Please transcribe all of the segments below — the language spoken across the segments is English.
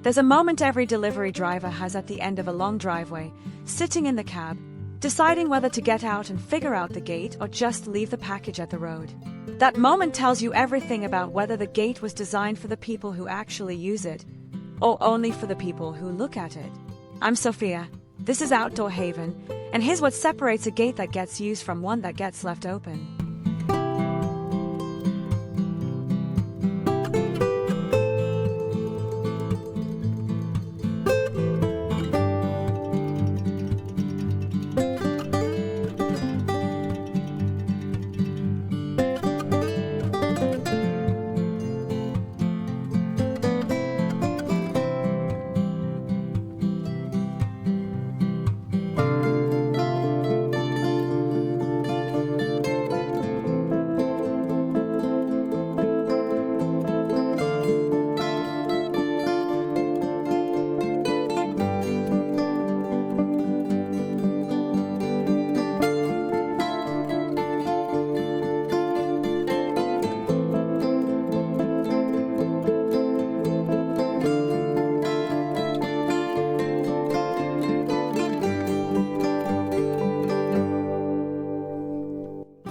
There's a moment every delivery driver has at the end of a long driveway, sitting in the cab, deciding whether to get out and figure out the gate or just leave the package at the road. That moment tells you everything about whether the gate was designed for the people who actually use it, or only for the people who look at it. I'm Sophia, this is Outdoor Haven, and here's what separates a gate that gets used from one that gets left open.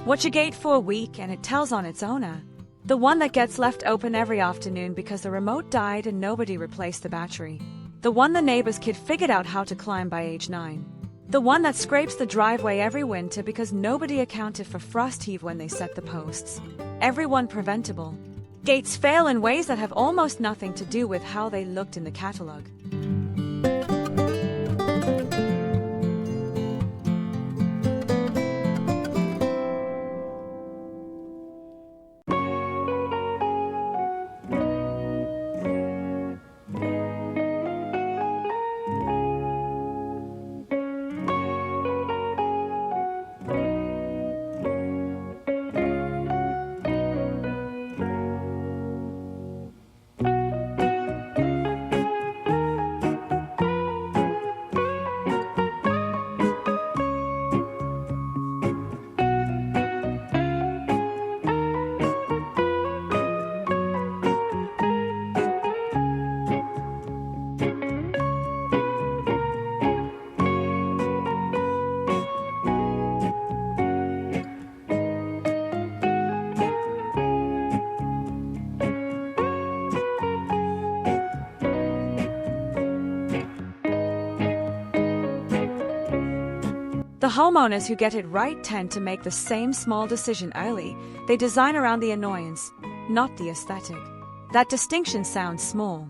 Watch a gate for a week and it tells on its owner. The one that gets left open every afternoon because the remote died and nobody replaced the battery. The one the neighbor's kid figured out how to climb by age 9. The one that scrapes the driveway every winter because nobody accounted for frost heave when they set the posts. Everyone preventable. Gates fail in ways that have almost nothing to do with how they looked in the catalog. The homeowners who get it right tend to make the same small decision early. They design around the annoyance, not the aesthetic. That distinction sounds small.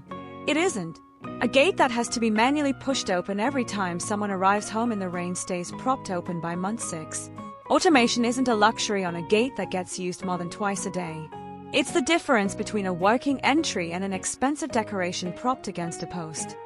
It isn't. A gate that has to be manually pushed open every time someone arrives home in the rain stays propped open by month 6. Automation isn't a luxury on a gate that gets used more than twice a day. It's the difference between a working entry and an expensive decoration propped against a post.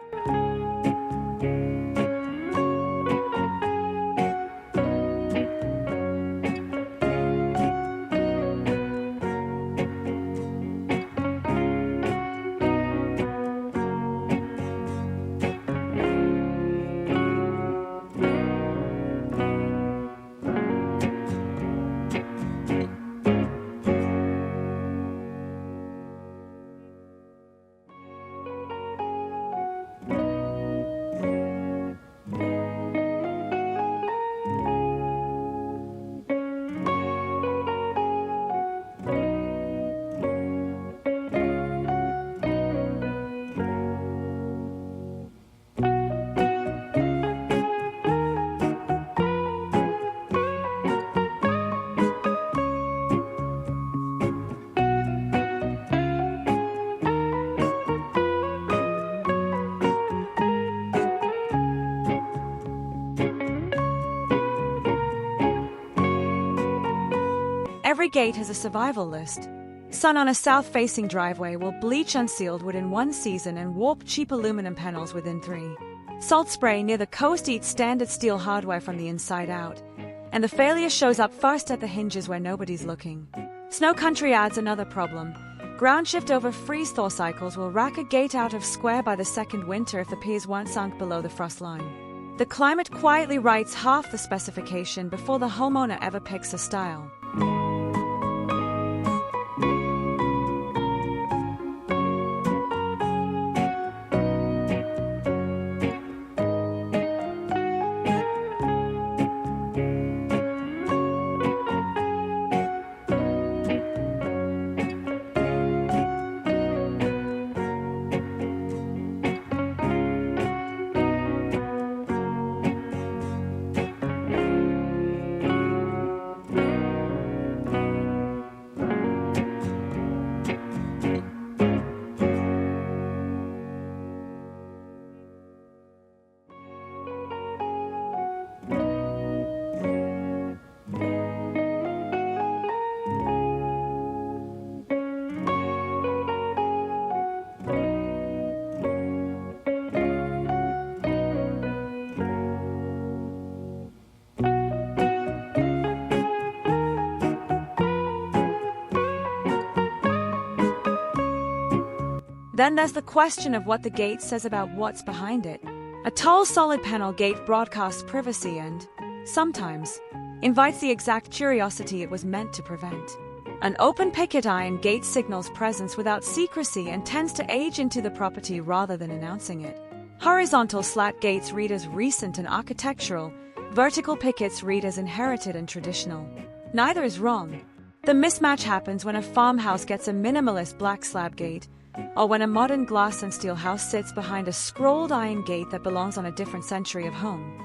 Every gate has a survival list. Sun on a south-facing driveway will bleach unsealed wood in 1 season and warp cheap aluminum panels within 3. Salt spray near the coast eats standard steel hardware from the inside out. And the failure shows up first at the hinges where nobody's looking. Snow country adds another problem. Ground shift over freeze-thaw cycles will rack a gate out of square by the second winter if the piers weren't sunk below the frost line. The climate quietly writes half the specification before the homeowner ever picks a style. Then there's the question of what the gate says about what's behind it. A tall, solid panel gate broadcasts privacy and, sometimes, invites the exact curiosity it was meant to prevent. An open picket iron gate signals presence without secrecy and tends to age into the property rather than announcing it. Horizontal slat gates read as recent and architectural, vertical pickets read as inherited and traditional. Neither is wrong. The mismatch happens when a farmhouse gets a minimalist black slab gate, or when a modern glass and steel house sits behind a scrolled iron gate that belongs on a different century of home.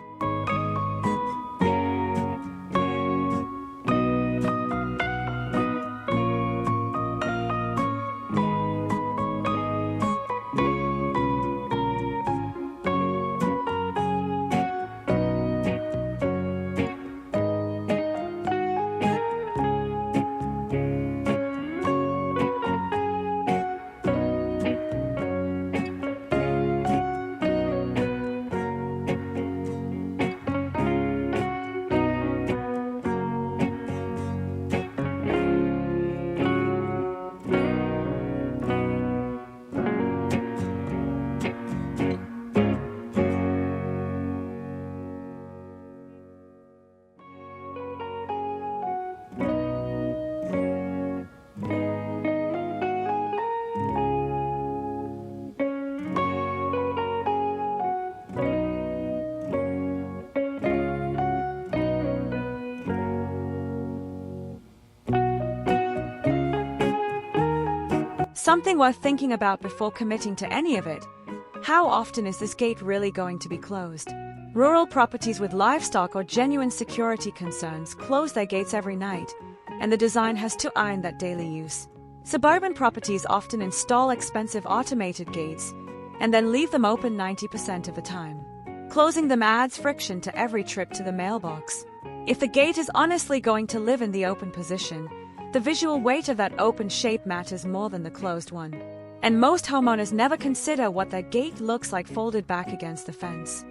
Something worth thinking about before committing to any of it. How often is this gate really going to be closed? Rural properties with livestock or genuine security concerns close their gates every night, and the design has to iron that daily use. Suburban properties often install expensive automated gates and then leave them open 90% of the time. Closing them adds friction to every trip to the mailbox. If the gate is honestly going to live in the open position, the visual weight of that open shape matters more than the closed one. And most homeowners never consider what their gate looks like folded back against the fence.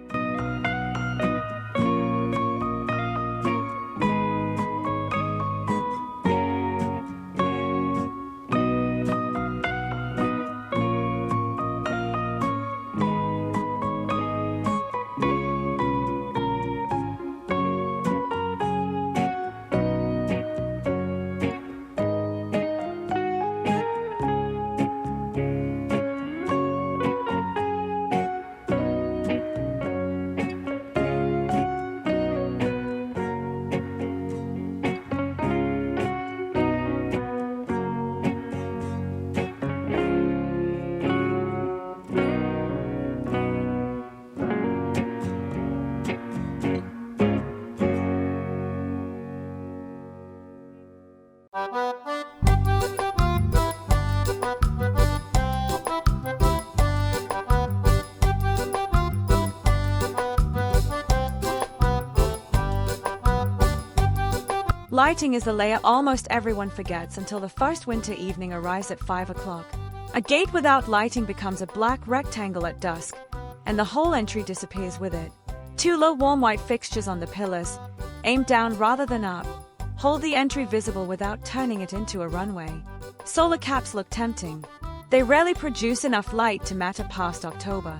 Lighting is the layer almost everyone forgets until the first winter evening arrives at 5 o'clock. A gate without lighting becomes a black rectangle at dusk, and the whole entry disappears with it. Two low warm white fixtures on the pillars, aimed down rather than up, hold the entry visible without turning it into a runway. Solar caps look tempting. They rarely produce enough light to matter past October.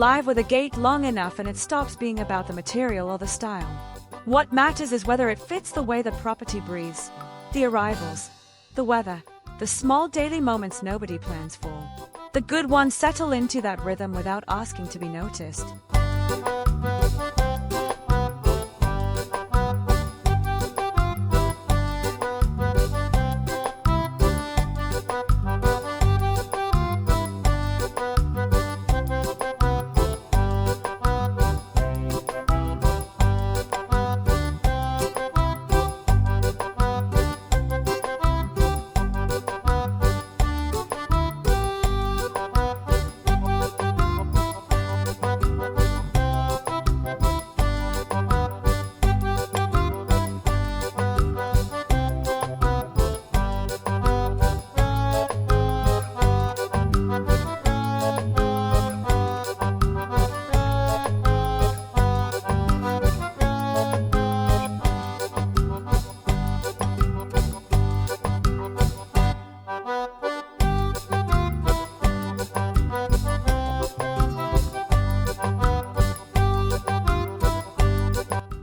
live with a gate long enough and it stops being about the material or the style. What matters is whether it fits the way the property breathes. The arrivals, the weather, the small daily moments nobody plans for. The good ones settle into that rhythm without asking to be noticed.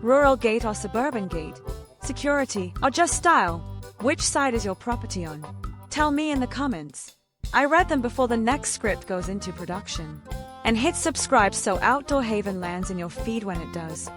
Rural gate or suburban gate? Security or just style? Which side is your property on? Tell me in the comments. I read them before the next script goes into production. And hit subscribe so Outdoor Haven lands in your feed when it does.